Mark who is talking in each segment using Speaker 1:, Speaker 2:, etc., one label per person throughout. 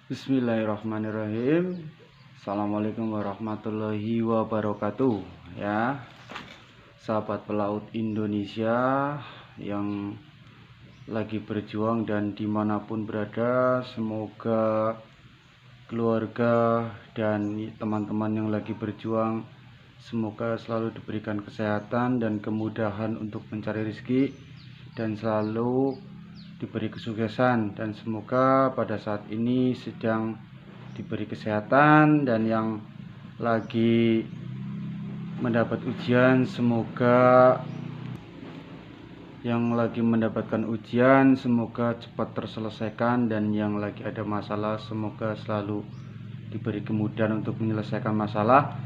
Speaker 1: Bismillahirrahmanirrahim. Assalamualaikum warahmatullahi wabarakatuh. Ya, sahabat pelaut Indonesia yang lagi berjuang dan dimanapun berada, semoga keluarga dan teman-teman yang lagi berjuang semoga selalu diberikan kesehatan dan kemudahan untuk mencari rezeki dan selalu diberi kesuksesan, dan semoga pada saat ini sedang diberi kesehatan, dan yang lagi mendapat ujian semoga cepat terselesaikan, dan yang lagi ada masalah semoga selalu diberi kemudahan untuk menyelesaikan masalah.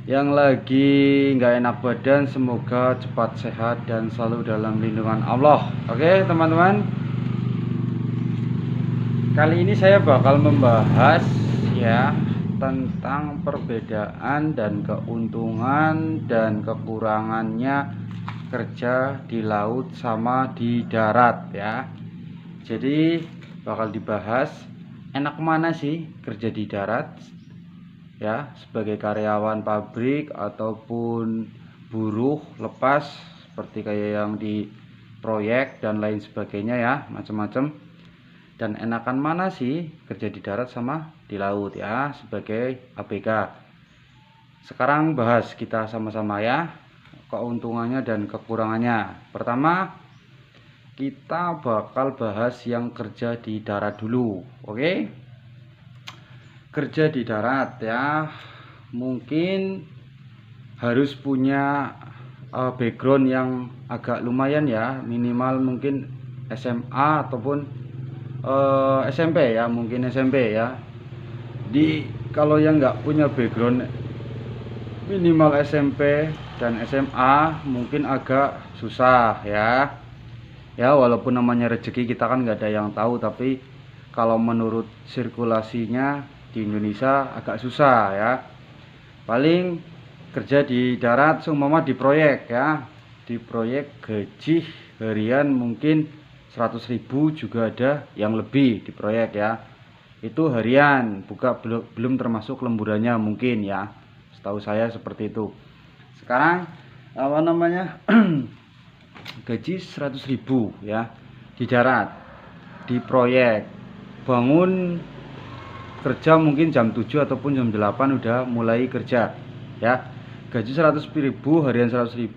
Speaker 1: Yang lagi nggak enak badan semoga cepat sehat dan selalu dalam lindungan Allah. Oke teman-teman, kali ini saya bakal membahas ya tentang perbedaan dan keuntungan dan kekurangannya kerja di laut sama di darat ya. Jadi bakal dibahas enak mana sih kerja di darat ya, sebagai karyawan pabrik ataupun buruh lepas seperti kayak yang di proyek dan lain sebagainya ya, macam-macam. Dan enakan mana sih kerja di darat sama di laut ya, sebagai ABK. Sekarang bahas kita sama-sama ya, keuntungannya dan kekurangannya. Pertama, kita bakal bahas yang kerja di darat dulu. Oke, kerja di darat ya, mungkin harus punya background yang agak lumayan ya, minimal mungkin SMA ataupun SMP ya, mungkin SMP ya. Kalau yang nggak punya background minimal SMP dan SMA mungkin agak susah ya. Ya walaupun namanya rezeki kita kan nggak ada yang tahu, tapi kalau menurut sirkulasinya di Indonesia agak susah ya. Paling kerja di darat seumpama di proyek ya, di proyek gaji harian mungkin 100.000 juga ada yang lebih di proyek ya. Itu harian, belum termasuk lemburannya mungkin ya. Setahu saya seperti itu. Sekarang apa namanya? Gaji 100.000 ya di darat, di proyek. Bangun kerja mungkin jam 7 ataupun jam 8 udah mulai kerja ya. Gaji 100.000, harian 100.000,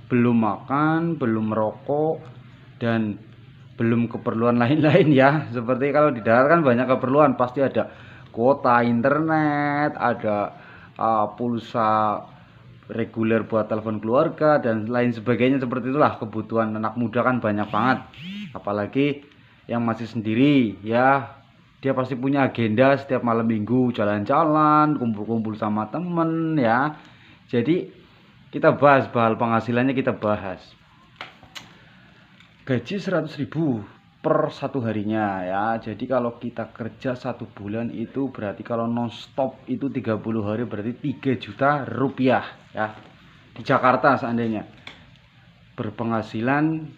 Speaker 1: belum makan, belum merokok, dan belum keperluan lain-lain ya. Seperti kalau di darat kan banyak keperluan, pasti ada kuota internet, ada pulsa reguler buat telepon keluarga dan lain sebagainya. Seperti itulah kebutuhan anak muda kan banyak banget, apalagi yang masih sendiri ya. Dia pasti punya agenda setiap malam minggu, jalan-jalan, kumpul-kumpul sama temen ya. Jadi kita bahas penghasilannya, kita bahas gaji 100.000 per satu harinya ya. Jadi kalau kita kerja 1 bulan itu berarti kalau non stop itu 30 hari berarti 3 juta rupiah ya. Di Jakarta seandainya berpenghasilan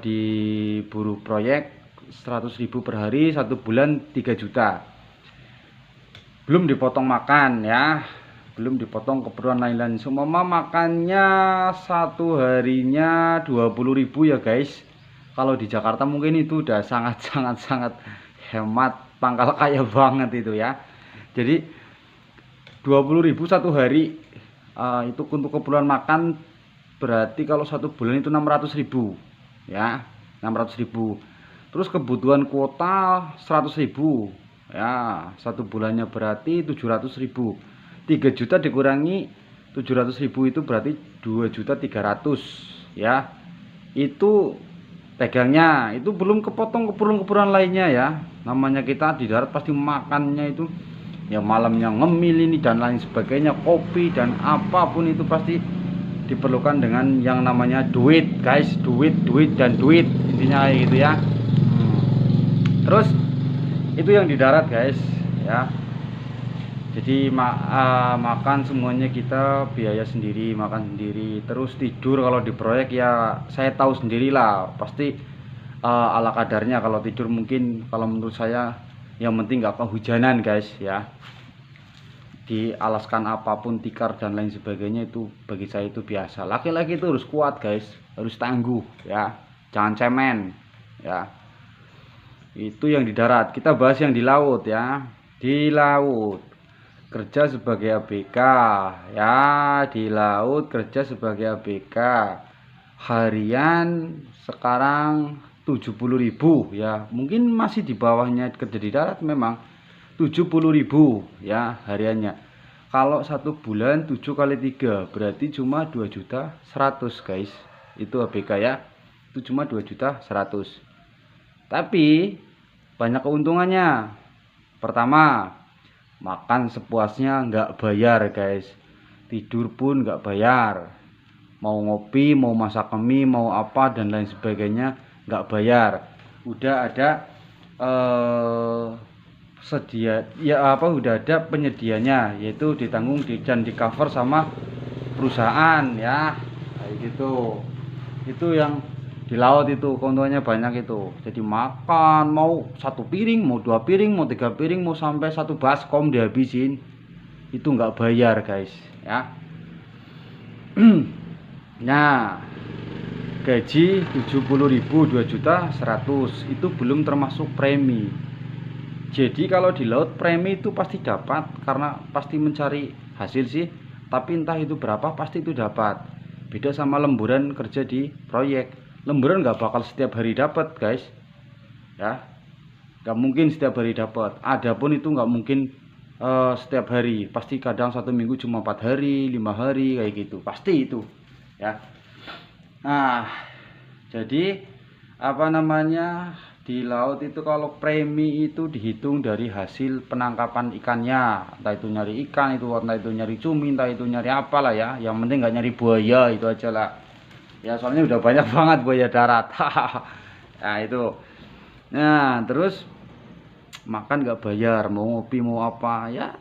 Speaker 1: di buruh proyek 100.000 per hari, 1 bulan 3 juta. Belum dipotong makan ya, belum dipotong keperluan lain-lain. Semua makannya satu harinya 20.000 ya guys. Kalau di Jakarta mungkin itu udah sangat hemat, pangkal kaya banget itu ya. Jadi 20.000 satu hari, itu untuk keperluan makan berarti kalau 1 bulan itu 600.000 ya, 600.000. Terus kebutuhan kuota 100.000 ya, 1 bulannya berarti 700.000. 3 juta dikurangi 700.000 itu berarti 2.300.000 ya. Itu pegangnya, itu belum kepotong keperluan lainnya ya. Namanya kita di darat pasti makannya itu ya, malamnya ngemil ini dan lain sebagainya, kopi dan apapun itu pasti diperlukan dengan yang namanya duit guys. Duit dan duit, intinya gitu ya. Terus itu yang di darat guys ya. Jadi makan semuanya kita biaya sendiri, makan sendiri. Terus tidur kalau di proyek ya saya tahu sendirilah, pasti ala kadarnya. Kalau tidur mungkin kalau menurut saya yang penting nggak kehujanan guys ya. Dialaskan apapun, tikar dan lain sebagainya, itu bagi saya itu biasa. Laki-laki itu harus kuat guys, harus tangguh ya, jangan cemen ya. Itu yang di darat. Kita bahas yang di laut ya. Di laut kerja sebagai ABK ya, di laut kerja sebagai ABK harian sekarang 70.000 ya, mungkin masih di bawahnya kerja di darat memang. 70.000 ya hariannya. Kalau 1 bulan 7 kali 3 berarti cuma 2.100.000 guys, itu ABK ya, itu cuma 2.100.000. Tapi banyak keuntungannya. Pertama, makan sepuasnya, nggak bayar guys. Tidur pun nggak bayar. Mau ngopi, mau masak mie, mau apa dan lain sebagainya nggak bayar. Udah ada sedia ya, apa udah ada penyedianya, yaitu ditanggung dan di cover sama perusahaan ya, kayak gitu. Itu yang di laut itu keuntungannya banyak itu. Jadi makan mau 1 piring, mau 2 piring, mau 3 piring, mau sampai 1 baskom dihabisin, itu nggak bayar guys ya. Nah, gaji 70.000, 2.100.000 itu belum termasuk premi. Jadi kalau di laut premi itu pasti dapat, karena pasti mencari hasil sih, tapi entah itu berapa pasti itu dapat. Beda sama lemburan kerja di proyek. Lemburan nggak bakal setiap hari dapat guys ya, nggak mungkin setiap hari dapat. Adapun itu nggak mungkin setiap hari, pasti kadang 1 minggu cuma 4 hari 5 hari kayak gitu, pasti itu ya. Nah, jadi apa namanya, di laut itu kalau premi itu dihitung dari hasil penangkapan ikannya, entah itu nyari ikan, itu entah itu nyari cumi, entah itu nyari apalah ya, yang penting nggak nyari buaya, itu aja lah ya, soalnya udah banyak banget buaya darat. Nah itu. Nah terus makan nggak bayar, mau ngopi mau apa ya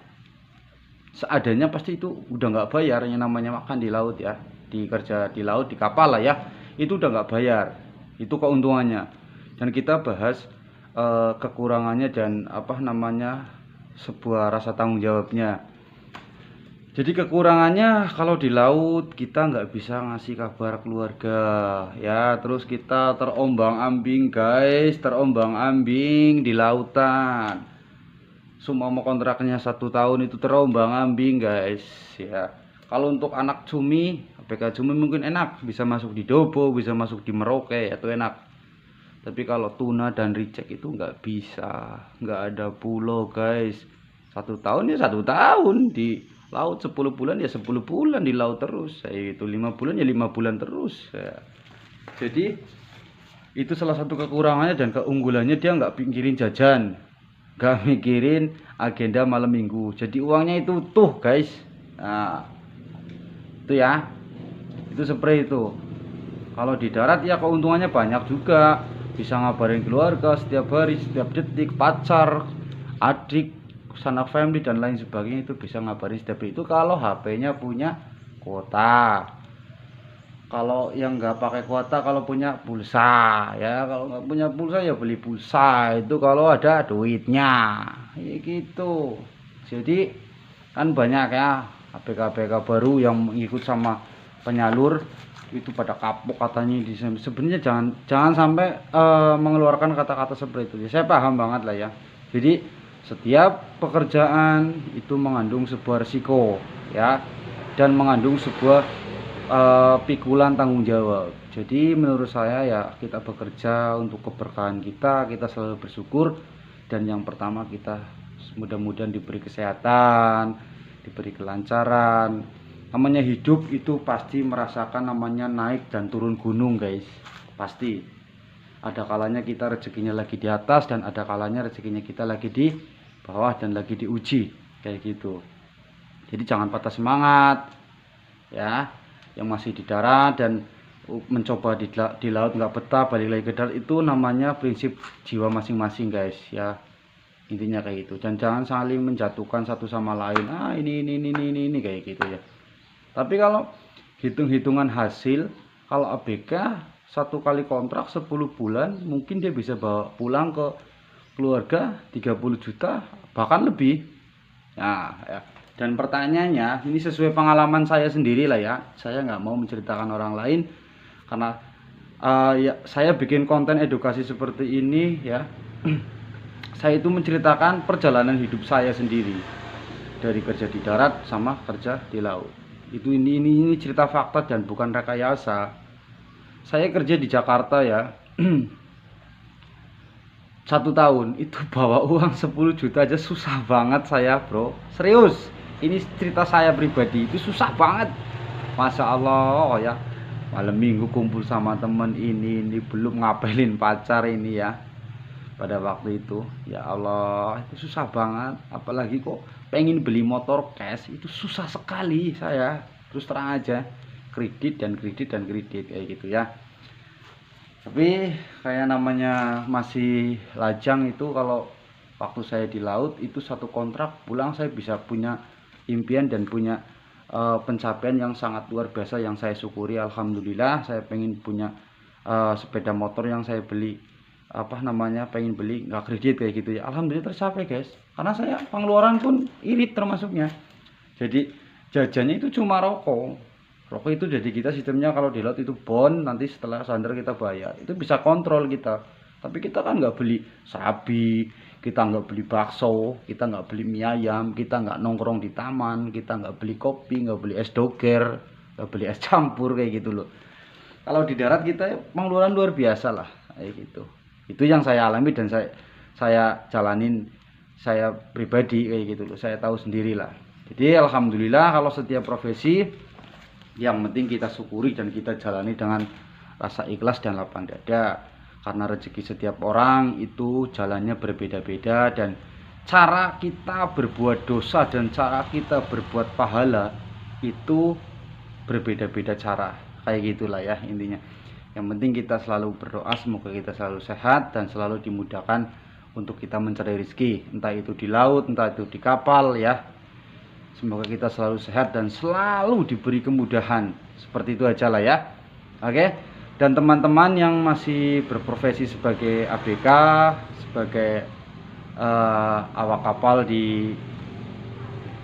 Speaker 1: seadanya, pasti itu udah nggak bayar. Yang namanya makan di laut ya, di kerja di laut, di kapal lah ya, itu udah nggak bayar. Itu keuntungannya. Dan kita bahas kekurangannya dan apa namanya, sebuah rasa tanggung jawabnya. Jadi kekurangannya kalau di laut kita nggak bisa ngasih kabar keluarga ya, terus kita terombang-ambing guys, terombang-ambing di lautan. Semua mau kontraknya 1 tahun itu terombang-ambing guys ya. Kalau untuk anak cumi, ABK cumi mungkin enak, bisa masuk di Dobo, bisa masuk di Merauke, itu enak. Tapi kalau tuna dan ricek itu nggak bisa, nggak ada pulau guys. 1 tahun ya 1 tahun di laut, 10 bulan ya 10 bulan di laut terus, itu 5 bulan ya 5 bulan terus ya. Jadi itu salah satu kekurangannya, dan keunggulannya dia nggak mikirin jajan, nggak mikirin agenda malam minggu, jadi uangnya itu utuh guys. Nah itu ya, itu seperti itu. Kalau di darat ya keuntungannya banyak juga, bisa ngabarin keluarga setiap hari, setiap detik, pacar, adik, sanak family dan lain sebagainya, itu bisa ngabarin setiap itu kalau HP-nya punya kuota. Kalau yang nggak pakai kuota, kalau punya pulsa ya, kalau nggak punya pulsa ya beli pulsa, itu kalau ada duitnya ya gitu. Jadi kan banyak ya ABK-ABK baru yang ikut sama penyalur, itu pada kapok katanya. Sebenarnya jangan sampai mengeluarkan kata-kata seperti itu ya, saya paham banget lah ya. Jadi setiap pekerjaan itu mengandung sebuah risiko ya, dan mengandung sebuah pikulan tanggung jawab. Jadi menurut saya ya, kita bekerja untuk keberkahan kita selalu bersyukur. Dan yang pertama, kita mudah-mudahan diberi kesehatan, diberi kelancaran. Namanya hidup itu pasti merasakan namanya naik dan turun gunung guys, pasti. Ada kalanya kita rezekinya lagi di atas, dan ada kalanya rezekinya kita lagi di bawah dan lagi diuji kayak gitu. Jadi jangan patah semangat ya, yang masih di darat dan mencoba di laut nggak betah, balik lagi ke darat. Itu namanya prinsip jiwa masing-masing guys ya, intinya kayak gitu. Dan jangan saling menjatuhkan satu sama lain, ini kayak gitu ya. Tapi kalau hitung-hitungan hasil, kalau ABK 1 kali kontrak 10 bulan, mungkin dia bisa bawa pulang ke keluarga 30 juta bahkan lebih. Nah ya. Dan pertanyaannya ini sesuai pengalaman saya sendiri lah ya, saya nggak mau menceritakan orang lain karena ya saya bikin konten edukasi seperti ini ya. Saya itu menceritakan perjalanan hidup saya sendiri dari kerja di darat sama kerja di laut. Itu ini cerita fakta dan bukan rekayasa. Saya kerja di Jakarta ya. 1 tahun itu bawa uang 10 juta aja susah banget saya, bro. Serius. Ini cerita saya pribadi, itu susah banget. Masya Allah ya. Malam minggu kumpul sama temen ini belum ngapelin pacar ini ya. Pada waktu itu ya Allah, itu susah banget. Apalagi kok pengen beli motor cash, itu susah sekali saya. Terus terang aja, kredit dan kredit dan kredit kayak gitu ya. Tapi kayak namanya masih lajang itu, kalau waktu saya di laut itu 1 kontrak pulang saya bisa punya impian dan punya pencapaian yang sangat luar biasa yang saya syukuri. Alhamdulillah, saya pengen punya sepeda motor yang saya beli pengen beli nggak kredit kayak gitu ya. Alhamdulillah tercapai guys, karena saya pengeluaran pun irit termasuknya. Jadi jajannya itu cuma rokok itu jadi kita sistemnya kalau di laut itu bond, nanti setelah sandar kita bayar, itu bisa kontrol kita. Tapi kita kan nggak beli sapi, kita nggak beli bakso, kita nggak beli mie ayam, kita nggak nongkrong di taman, kita nggak beli kopi, nggak beli es doger, nggak beli es campur kayak gitu loh. Kalau di darat kita pengeluaran luar biasa lah kayak gitu. Itu yang saya alami dan saya jalanin, saya pribadi kayak gitu loh. Saya tahu sendirilah. Jadi alhamdulillah, kalau setiap profesi yang penting kita syukuri dan kita jalani dengan rasa ikhlas dan lapang dada. Karena rezeki setiap orang itu jalannya berbeda-beda, dan cara kita berbuat dosa dan cara kita berbuat pahala itu berbeda-beda cara. Kayak gitulah ya intinya. Yang penting kita selalu berdoa semoga kita selalu sehat dan selalu dimudahkan untuk kita mencari rezeki, entah itu di laut, entah itu di kapal ya. Semoga kita selalu sehat dan selalu diberi kemudahan. Seperti itu aja lah ya. Oke. Dan teman-teman yang masih berprofesi sebagai ABK, sebagai awak kapal di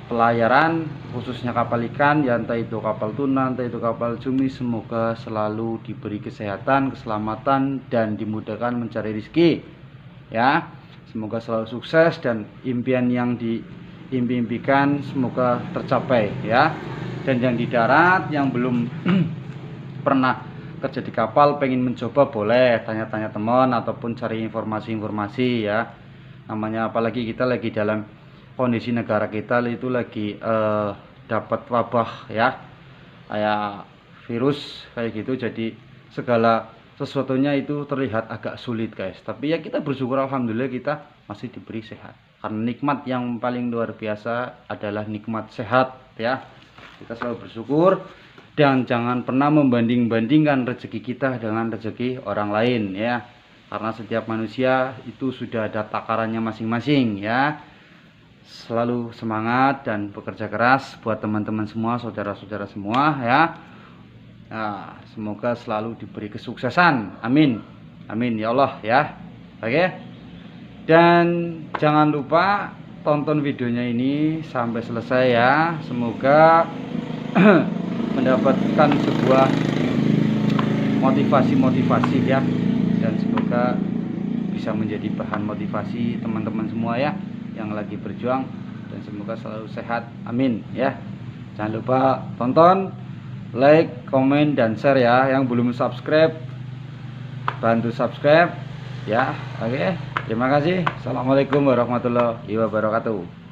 Speaker 1: pelayaran, khususnya kapal ikan ya, entah itu kapal tuna, entah itu kapal cumi, semoga selalu diberi kesehatan, keselamatan dan dimudahkan mencari rezeki ya. Semoga selalu sukses dan impian yang diimpikan semoga tercapai ya. Dan yang di darat yang belum pernah kerja di kapal, pengen mencoba, boleh tanya-tanya teman ataupun cari informasi-informasi ya. Namanya apalagi kita lagi dalam kondisi negara kita itu lagi dapat wabah ya, kayak virus kayak gitu. Jadi segala sesuatunya itu terlihat agak sulit guys, tapi ya kita bersyukur alhamdulillah kita masih diberi sehat. Karena nikmat yang paling luar biasa adalah nikmat sehat ya. Kita selalu bersyukur dan jangan pernah membanding-bandingkan rezeki kita dengan rezeki orang lain ya. Karena setiap manusia itu sudah ada takarannya masing-masing ya. Selalu semangat dan bekerja keras buat teman-teman semua, saudara-saudara semua ya. Nah, semoga selalu diberi kesuksesan. Amin. Amin ya Allah ya. Oke. Dan jangan lupa tonton videonya ini sampai selesai ya. Semoga mendapatkan sebuah motivasi ya, dan semoga bisa menjadi bahan motivasi teman-teman semua ya yang lagi berjuang, dan semoga selalu sehat. Amin ya. Jangan lupa tonton, like, komen dan share ya. Yang belum subscribe bantu subscribe ya. Oke, terima kasih. Assalamualaikum warahmatullahi wabarakatuh.